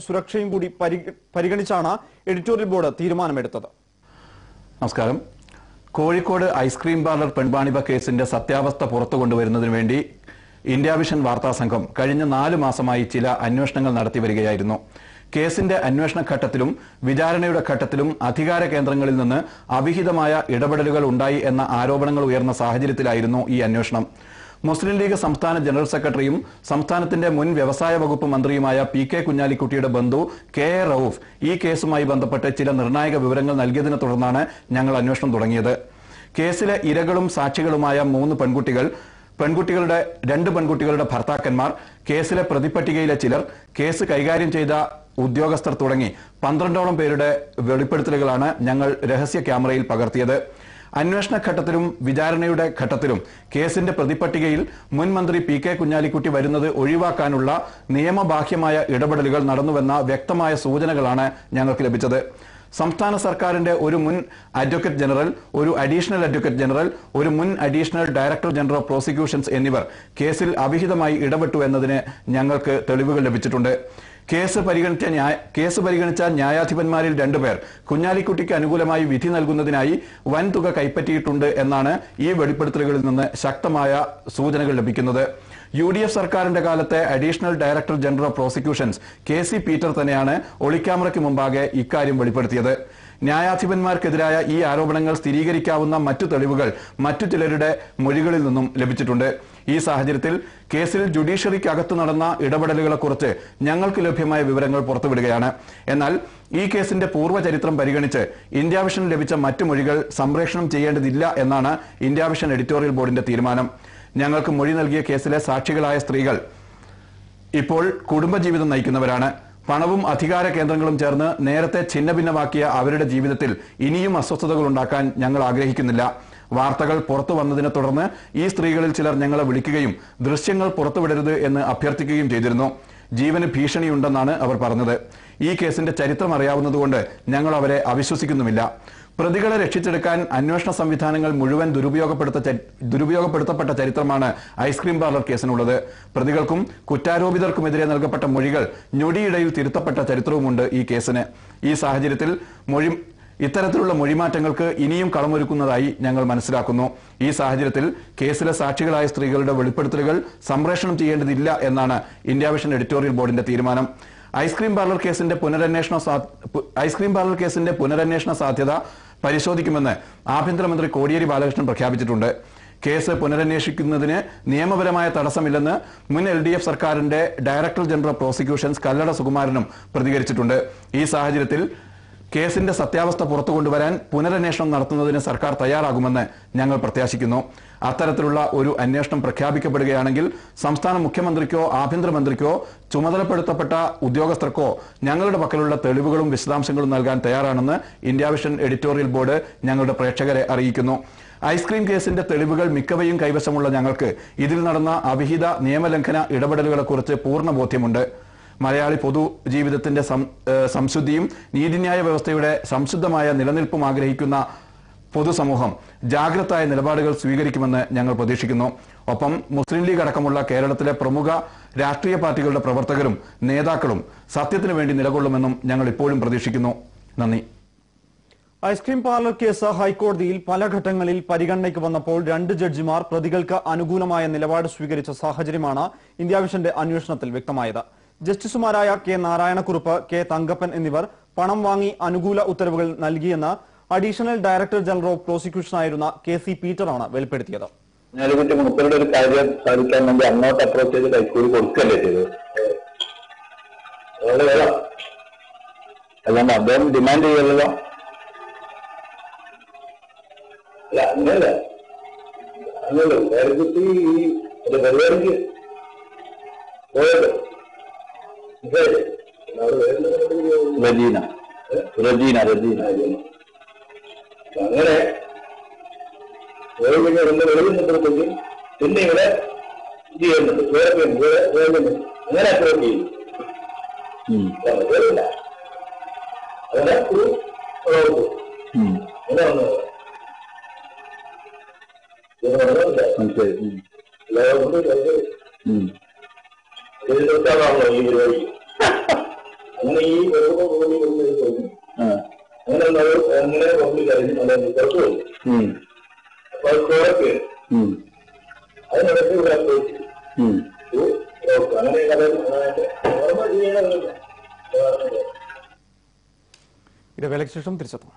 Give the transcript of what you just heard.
സുരക്ഷയും കൂടി പരിഗണിച്ചാണ് എഡിറ്റോറിയൽ ബോർഡ് തീരുമാനമെടുത്തത്. നമസ്കാരം. കോഴിക്കോട് ഐസ്ക്രീം പാർലർ പെൺവാണിഭ കേസിന്റെ സത്യാവസ്ഥ പുറത്തുകൊണ്ടുവരുന്നതിനു വേണ്ടി ഇന്ത്യ വിഷൻ വാർത്താ സംഘം കഴിഞ്ഞ 4 മാസമായി ചില അന്വേഷണങ്ങൾ നടത്തിവരികയായിരുന്നു. കേസിന്റെ അന്വേഷണ ഘട്ടത്തിലും വിചാരണയുടെ ഘട്ടത്തിലും അധികാര കേന്ദ്രങ്ങളിൽ നിന്ന് അവിഹിതമായ ഇടപെടലുകൾ ഉണ്ടായി എന്ന ആരോപണങ്ങൾ ഉയർന്ന സാഹചര്യത്തിലായിരുന്നു ഈ അന്വേഷണം. മുസ്ലിം ലീഗ് സംസ്ഥാന ജനറൽ സെക്രട്ടറിയും സംസ്ഥാനത്തിന്റെ മുൻ വ്യവസായ വകുപ്പ് മന്ത്രിയുമായ PK കുഞ്ഞാലിക്കുട്ടിയുടെ ബന്ധു KA റൌഫ് ഈ കേസുമായി ബന്ധപ്പെട്ട് ചില നിർണായക വിവരങ്ങൾ നൽകിയതിനെ തുടർന്നാണ് ഞങ്ങൾ അന്വേഷണം തുടങ്ങിയത്. കേസിലെ ഇരകളും സാക്ഷികളുമായ 3 പെൺകുട്ടികളുടെ 2 പെൺകുട്ടികളുടെ ഭർത്താക്കന്മാർ, കേസിലെ പ്രതിപട്ടികയിലെ ചിലർ, കേസ് കൈകാര്യം ചെയ്ത ഉദ്യോഗസ്ഥർ തുടങ്ങി 12ഓളം പേരുടെ വെളിപ്പെടുത്തലുകളാണ് ഞങ്ങൾ രഹസ്യ ക്യാമറയിൽ പകർത്തിയത്. അന്വേഷണ ഘട്ടത്തിലും വിചാരണയുടെ ഘട്ടത്തിലും കേസിന്റെ പ്രതിപട്ടികയിൽ മുൻ മന്ത്രി PK കുഞ്ഞാലിക്കുട്ടി വരുന്നത് ഒഴിവാക്കാനുള്ള നിയമബാഹ്യമായ ഇടപെടലുകൾ നടന്നുവെന്ന വ്യക്തമായ സൂചനകളാണ് ഞങ്ങൾക്ക് ലഭിച്ചത്. സംസ്ഥാന സർക്കാരിന്റെ ഒരു മുൻ അഡ്വക്കേറ്റ് ജനറൽ, ഒരു അഡീഷണൽ അഡ്വക്കേറ്റ് ജനറൽ, ഒരു മുൻ additional director general of prosecutions എന്നിവർ കേസിൽ അവിഹിതമായി ഇടപെട്ടു എന്നതിന് ഞങ്ങൾക്ക് തെളിവുകൾ ലഭിച്ചിട്ടുണ്ട്. കേസ് പരിഗണിച്ച ന്യായാധിപന്മാരിൽ 2 പേർ കുഞ്ഞാലിക്കുട്ടിക്ക് അനുകൂലമായി വിധി നൽകുന്നതിനായി വൻതുക കൈപ്പറ്റിയിട്ടുണ്ട് എന്നാണ് ഈ വെളിപ്പെടുത്തലുകളിൽ നിന്ന് ശക്തമായ സൂചനകൾ ലഭിക്കുന്നത്. UDF സർക്കാരിന്റെ കാലത്തെ additional director general of prosecutions KC Peter തന്നെയാണ് ഒളിക്യാമറയ്ക്ക് മുമ്പാകെ ഇക്കാര്യം വെളിപ്പെടുത്തിയത്. ന്യായാധിപന്മാർക്കെതിരായ ഈ ആരോപണങ്ങൾ സ്ഥിരീകരിക്കാവുന്ന മറ്റു തെളിവുകൾ മറ്റു ചിലരുടെ മൊഴികളിൽ നിന്നും ലഭിച്ചിട്ടുണ്ട്. ഈ സാഹചര്യത്തിൽ കേസിൽ ജുഡീഷ്യറിക്കകത്ത് നടന്ന ഇടപെടലുകളെക്കുറിച്ച് ഞങ്ങൾക്ക് ലഭ്യമായ വിവരങ്ങൾ പുറത്തുവിടുകയാണ്. എന്നാൽ ഈ കേസിന്റെ പൂർവ്വചരിത്രം പരിഗണിച്ച് ഇന്ത്യ വിഷൻ ലഭിച്ച മറ്റു മൊഴികൾ സംപ്രേഷണം ചെയ്യേണ്ടതില്ല എന്നാണ് ഇന്ത്യ വിഷൻ എഡിറ്റോറിയൽ ബോർഡിന്റെ തീരുമാനം. ഞങ്ങൾക്ക് മൊഴി നൽകിയ കേസിലെ സാക്ഷികളായ സ്ത്രീകൾ ഇപ്പോൾ കുടുംബജീവിതം നയിക്കുന്നവരാണ്. പണവും അധികാര കേന്ദ്രങ്ങളും ചേർന്ന് നേരത്തെ ഛിന്നഭിന്നമാക്കിയ അവരുടെ ജീവിതത്തിൽ ഇനിയും അസ്വസ്ഥതകൾ ഉണ്ടാക്കാൻ ഞങ്ങൾ ആഗ്രഹിക്കുന്നില്ല. വാർത്തകൾ പുറത്തു വന്നതിനെ തുടർന്ന് ഈ സ്ത്രീകളിൽ ചിലർ ഞങ്ങളെ വിളിക്കുകയും ദൃശ്യങ്ങൾ പുറത്തുവിടരുത് എന്ന് അഭ്യർത്ഥിക്കുകയും ചെയ്തിരുന്നു. ജീവന് ഭീഷണിയുണ്ടെന്നാണ് അവർ പറഞ്ഞത്. ഈ കേസിന്റെ ചരിത്രം അറിയാവുന്നതുകൊണ്ട് ഞങ്ങൾ അവരെ അവിശ്വസിക്കുന്നുമില്ല. പ്രതികളെ രക്ഷിച്ചെടുക്കാൻ അന്വേഷണ സംവിധാനങ്ങൾ മുഴുവൻ ദുരുപയോഗപ്പെടുത്തപ്പെട്ട ചരിത്രമാണ് ഐസ്ക്രീം പാർലർ കേസിനുള്ളത്. പ്രതികൾക്കും കുറ്റാരോപിതർക്കുമെതിരെ നൽകപ്പെട്ട മൊഴികൾ ഞൊടിയിടയിൽ തിരുത്തപ്പെട്ട ചരിത്രവുമുണ്ട് ഈ കേസിന്. ഈ സാഹചര്യത്തിൽ ഇത്തരത്തിലുള്ള മൊഴിമാറ്റങ്ങൾക്ക് ഇനിയും കളമൊരുക്കുന്നതായി ഞങ്ങൾ മനസ്സിലാക്കുന്നു. ഈ സാഹചര്യത്തിൽ കേസിലെ സാക്ഷികളായ സ്ത്രീകളുടെ വെളിപ്പെടുത്തലുകൾ സംപ്രേഷണം ചെയ്യേണ്ടതില്ല എന്നാണ് ഇന്ത്യ വിഷൻ എഡിറ്റോറിയൽ ബോർഡിന്റെ തീരുമാനം. ഐസ്ക്രീം പാർലർ കേസിന്റെ പുനരന്വേഷണ സാധ്യത പരിശോധിക്കുമെന്ന് ആഭ്യന്തരമന്ത്രി കോടിയേരി ബാലകൃഷ്ണൻ പ്രഖ്യാപിച്ചിട്ടുണ്ട്. കേസ് പുനരന്വേഷിക്കുന്നതിന് നിയമപരമായ തടസ്സമില്ലെന്ന് മുൻ LDF സർക്കാരിന്റെ director general of prosecutions Kallada സുകുമാരനും പ്രതികരിച്ചിട്ടുണ്ട്. ഈ സാഹചര്യത്തിൽ കേസിന്റെ സത്യാവസ്ഥ പുറത്തുകൊണ്ടുവരാൻ പുനരന്വേഷണം നടത്തുന്നതിന് സർക്കാർ തയ്യാറാകുമെന്ന് ഞങ്ങൾ പ്രത്യാശിക്കുന്നു. അത്തരത്തിലുള്ള ഒരു അന്വേഷണം പ്രഖ്യാപിക്കപ്പെടുകയാണെങ്കിൽ സംസ്ഥാന മുഖ്യമന്ത്രിക്കോ ആഭ്യന്തരമന്ത്രിക്കോ ചുമതലപ്പെടുത്തപ്പെട്ട ഉദ്യോഗസ്ഥർക്കോ ഞങ്ങളുടെ പക്കലുള്ള തെളിവുകളും വിശദാംശങ്ങളും നൽകാൻ തയ്യാറാണെന്ന് ഇന്ത്യ വിഷൻ എഡിറ്റോറിയൽ ബോർഡ് ഞങ്ങളുടെ പ്രേക്ഷകരെ അറിയിക്കുന്നു. ഐസ്ക്രീം കേസിന്റെ തെളിവുകൾ മിക്കവയും കൈവശമുള്ള ഞങ്ങൾക്ക് ഇതിൽ നടന്ന അവിഹിത നിയമലംഘന ഇടപെടലുകളെക്കുറിച്ച് പൂർണ്ണ ബോധ്യമുണ്ട്. മലയാളി പൊതുജീവിതത്തിന്റെ സംശുദ്ധിയും നീതിന്യായ വ്യവസ്ഥയുടെ സംശുദ്ധമായ നിലനിൽപ്പും ആഗ്രഹിക്കുന്ന പൊതുസമൂഹം ജാഗ്രതായ നിലപാടുകൾ സ്വീകരിക്കുമെന്ന് ഞങ്ങൾ പ്രതീക്ഷിക്കുന്നു. ഒപ്പം മുസ്ലിം ലീഗ് അടക്കമുള്ള കേരളത്തിലെ പ്രമുഖ രാഷ്ട്രീയ പാർട്ടികളുടെ പ്രവർത്തകരും നേതാക്കളും സത്യത്തിനു വേണ്ടി നിലകൊള്ളുമെന്നും ഞങ്ങൾ ഇപ്പോഴും പ്രതീക്ഷിക്കുന്നു. നന്ദി. ഐസ്ക്രീം പാർലർ കേസ് ഹൈക്കോടതിയിൽ പല ഘട്ടങ്ങളിൽ പരിഗണനയ്ക്ക് വന്നപ്പോൾ 2 ജഡ്ജിമാർ പ്രതികൾക്ക് അനുകൂലമായ നിലപാട് സ്വീകരിച്ച സാഹചര്യമാണ് ഇന്ത്യ വിഷന്റെ അന്വേഷണത്തിൽ വ്യക്തമായത്. ജസ്റ്റിസുമാരായ K നാരായണക്കുറുപ്പ്, K തങ്കപ്പൻ എന്നിവർ പണം വാങ്ങി അനുകൂല ഉത്തരവുകൾ നൽകിയെന്ന് അഡീഷണൽ ഡയറക്ടർ ജനറൽ ഓഫ് പ്രോസിക്യൂഷനായിരുന്ന KC പീറ്ററാണ് വെളിപ്പെടുത്തിയത്. മുപ്പരുടെ ഒരു കാര്യം സാധിക്കാൻ വേണ്ടി അങ്ങോട്ട് അപ്രോച്ച് ചെയ്ത് കൈക്കൂലി കൊടുക്കല്ലേ ചെയ്തത്. അല്ലാണ്ട് അദ്ദേഹം ഡിമാൻഡ് ചെയ്യല്ലോ. അല്ല അങ്ങനല്ല, കുട്ടി ഈ പരിപാടിക്ക് പോയത് റജീന അങ്ങനെ വെളിപ്പെടുത്തേക്ക് പിന്നെ ഇവിടെ ഇത് ചെയ്യുന്നുണ്ട്. അങ്ങനെ അപ്രോച്ച് ചെയ്യും. അങ്ങനെ അങ്ങനെ ഈ വെറുതെ പോയി കൊണ്ടു തോന്നി അങ്ങനെ അങ്ങനെ പുറത്ത് കഴിഞ്ഞു അല്ലെ പുറത്തു പോയി അപ്പൊ അത് കോടൊക്കെ അതിനിടയ്ക്ക് ഇവിടെ അങ്ങനെ കഥ ഓർമ്മ ചെയ്യണമെന്നില്ല. ഇടവേളയ്ക്ക് ശേഷം തിരിച്ചെത്താം.